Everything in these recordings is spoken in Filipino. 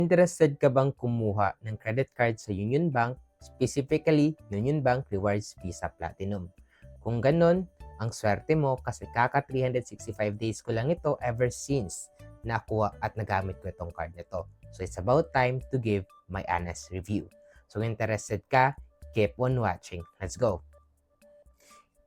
Interested ka bang kumuha ng credit card sa Union Bank, specifically Union Bank Rewards Visa Platinum? Kung ganon, ang swerte mo kasi kaka 365 days ko lang ito ever since nakuha at nagamit ko itong card nito. So it's about time to give my honest review. So kung interested ka, keep on watching. Let's go!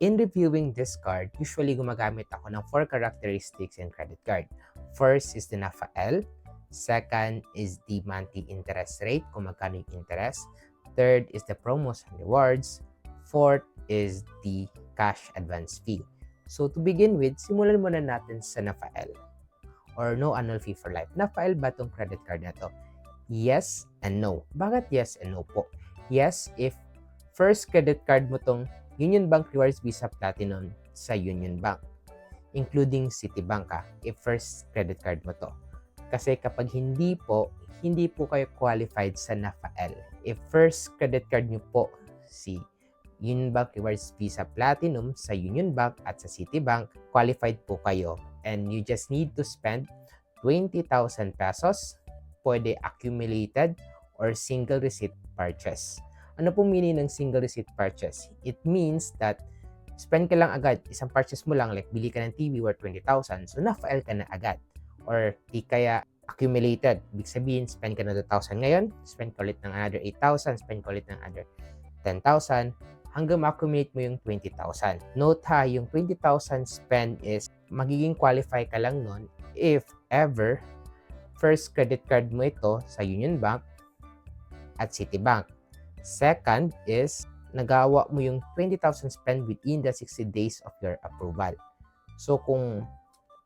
In reviewing this card, usually gumagamit ako ng 4 characteristics in credit card. First is the NAFA-L. Second is the monthly interest rate, kung magkano yung interest. Third is the promos and rewards. Fourth is the cash advance fee. So to begin with, simulan muna natin sa NAFA-L or no annual fee for life. NAFA-L ba itong credit card na to? Yes and no. Bakit yes and no po? Yes, if first credit card mo tong Union Bank Rewards Visa Platinum sa Union Bank, including Citibank if first credit card mo to. Kasi kapag hindi po kayo qualified sa NAFA-L. If first credit card nyo po si Union Bank Rewards Visa Platinum sa Union Bank at sa Citibank, qualified po kayo and you just need to spend 20,000 pesos, pwede accumulated or single receipt purchase. Ano po meaning ng single receipt purchase? It means that spend ka lang agad, isang purchase mo lang, like bili ka ng TV worth 20,000, so na-file ka na agad. Or di kaya accumulated, ibig sabihin, spend ka na 2,000 ngayon, spend ka ulit ng another 8,000, spend ka ulit ng another 10,000, hanggang ma-accumulate mo yung 20,000. Note ha, yung 20,000 spend is, magiging qualify ka lang nun if ever first credit card mo ito sa Union Bank at Citibank. Second is, nagawa mo yung 20,000 spend within the 60 days of your approval. So kung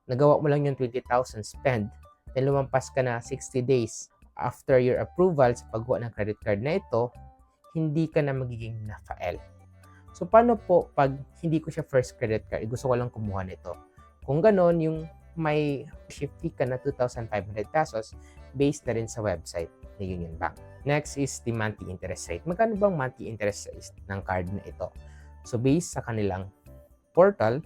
nagawa mo lang yung 20,000 spend, then lumampas ka na 60 days after your approval sa paggawa ng credit card na ito, hindi ka na magiging NAFA-L. So paano po pag hindi ko siya first credit card, gusto ko lang kumuha nito? Kung ganon, yung may shift fee ka na 2,500 pesos based na rin sa website ni Union Bank. Next is the monthly interest rate. Magkano bang monthly interest rate ng card na ito? So based sa kanilang portal,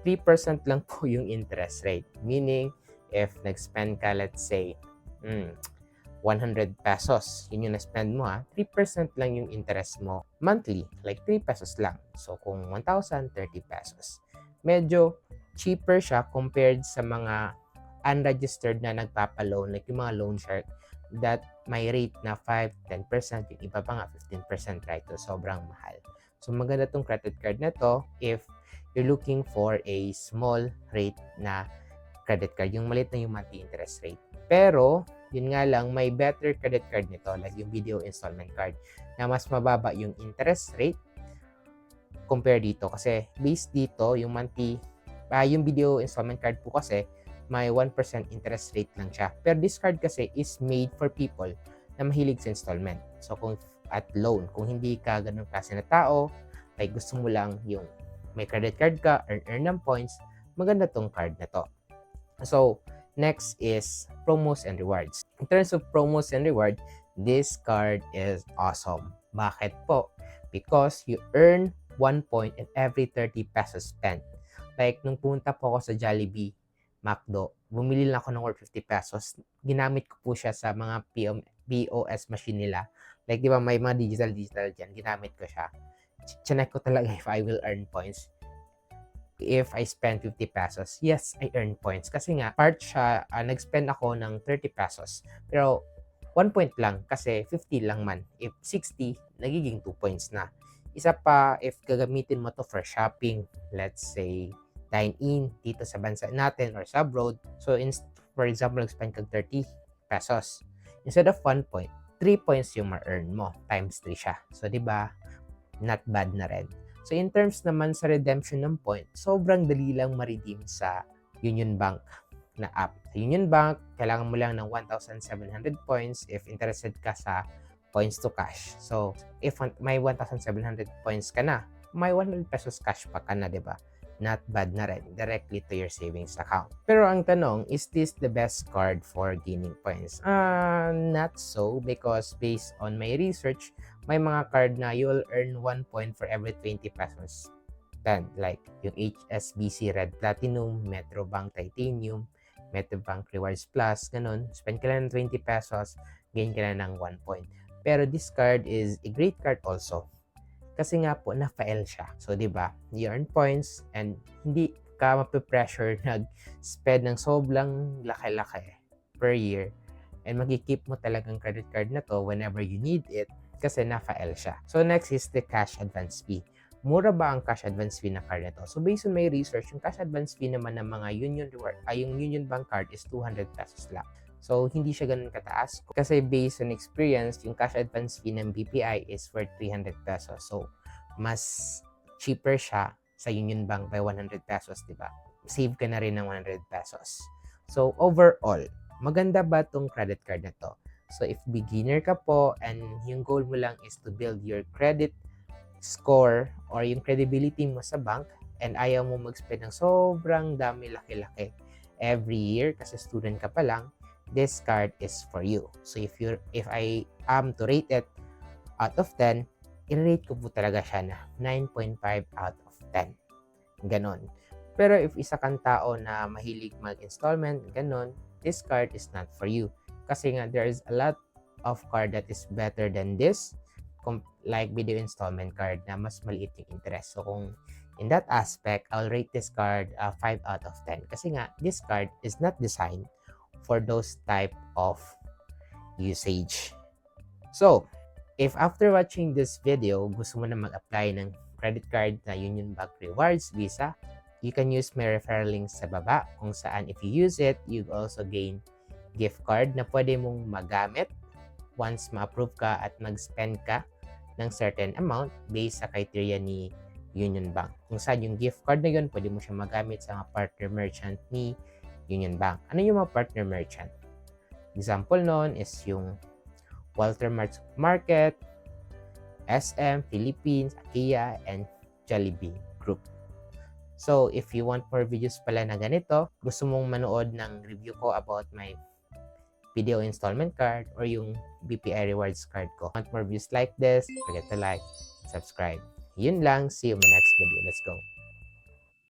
3% lang po yung interest rate. Meaning, if nag-spend ka, let's say, 100 pesos, yun yung na-spend mo 3% lang yung interest mo monthly, like 3 pesos lang. So kung 1,030 pesos. Medyo cheaper siya compared sa mga unregistered na nagpapaloan, like yung mga loan shark that may rate na 5-10%, yung iba pa nga 15%, right? So sobrang mahal. So maganda tong credit card na to if you're looking for a small rate na credit card, yung maliit na yung monthly interest rate. Pero yun nga lang, may better credit card nito, like yung video installment card, na mas mababa yung interest rate compare dito. Kasi based dito, yung monthly, yung video installment card po kasi, may 1% interest rate lang siya. Pero this card kasi is made for people na mahilig sa installment. So kung at loan, kung hindi ka ganun klase na tao, like gusto mo lang yung may credit card ka, earn ng points, maganda tong card na to. So next is promos and rewards. In terms of promos and reward, this card is awesome. Bakit po? Because you earn 1 point in every 30 pesos spent. Like nung pumunta po ako sa Jollibee, McDo, bumili lang ako ng worth 50 pesos. Ginamit ko po siya sa mga POS machine nila. Like, di ba, may mga digital dyan. Ginamit ko siya. Chinek ko talaga if I will earn points. If I spend 50 pesos, yes, I earn points. Kasi nga, part siya, nag-spend ako ng 30 pesos. Pero, 1 point lang kasi 50 lang man. If 60, nagiging 2 points na. Isa pa, if gagamitin mo to for shopping, let's say, dine-in dito sa bansa natin or sa abroad. So, for example, nag-spend kag 30 pesos. Instead of 1 point, 3 points yung ma-earn mo. Times 3 siya. So, di ba? Not bad na rin. So, in terms naman sa redemption ng point, sobrang dali lang ma-redeem sa Union Bank na app. Sa Union Bank, kailangan mo lang ng 1,700 points if interested ka sa points to cash. So, if may 1,700 points ka na, may 100 pesos cash pa ka na, di ba? Not bad na rin, directly to your savings account. Pero ang tanong, is this the best card for gaining points? Not so, because based on my research, may mga card na you'll earn 1 point for every 20 pesos spend. Like yung HSBC Red Platinum, Metrobank Titanium, Metrobank Rewards Plus, ganun. Spend ka lang ng 20 pesos, gain ka na ng 1 point. Pero this card is a great card also. Kasi nga po, na-file siya. So, di ba, you earn points and hindi ka mapipressure nag-spend ng sobrang laki-laki per year. And magkikeep mo talagang credit card na to whenever you need it kasi na-file siya. So, next is the cash advance fee. Mura ba ang cash advance fee na card na to? So, based on my research, yung cash advance fee naman ng mga yung Union Bank card is 200 pesos lang. So, hindi siya ganun kataas. Kasi based on experience, yung cash advance fee ng BPI is for 300 pesos. So, mas cheaper siya sa Union Bank by 100 pesos, di ba? Save ka na rin ng 100 pesos. So, overall, maganda ba tong credit card na to? So, if beginner ka po and yung goal mo lang is to build your credit score or yung credibility mo sa bank and ayaw mo mag-spend ng sobrang dami laki-laki every year kasi student ka pa lang, this card is for you. So, if I am to rate it out of 10, i-rate ko po talaga siya na 9.5 out of 10. Ganon. Pero if isa kang tao na mahilig mag-installment, ganon, this card is not for you. Kasi nga, there is a lot of card that is better than this, like video installment card na mas maliit yung interest. So, kung in that aspect, I'll rate this card 5 out of 10. Kasi nga, this card is not designed for those type of usage. So, if after watching this video, gusto mo na mag-apply ng credit card na Union Bank Rewards Visa, you can use my referral link sa baba kung saan if you use it, you also gain gift card na pwede mong magamit once ma-approve ka at mag-spend ka ng certain amount based sa criteria ni Union Bank. Kung saan yung gift card na yun, pwede mo siya magamit sa mga partner merchant ni Union Bank. Ano yung mga partner merchant? Example nun is yung Walter Mart Market, SM, Philippines, IKEA, and Jollibee Group. So, if you want more videos pala na ganito, gusto mong manood ng review ko about my video installment card or yung BPI rewards card ko. Want more videos like this, forget to like, subscribe. Yun lang. See you in my next video. Let's go.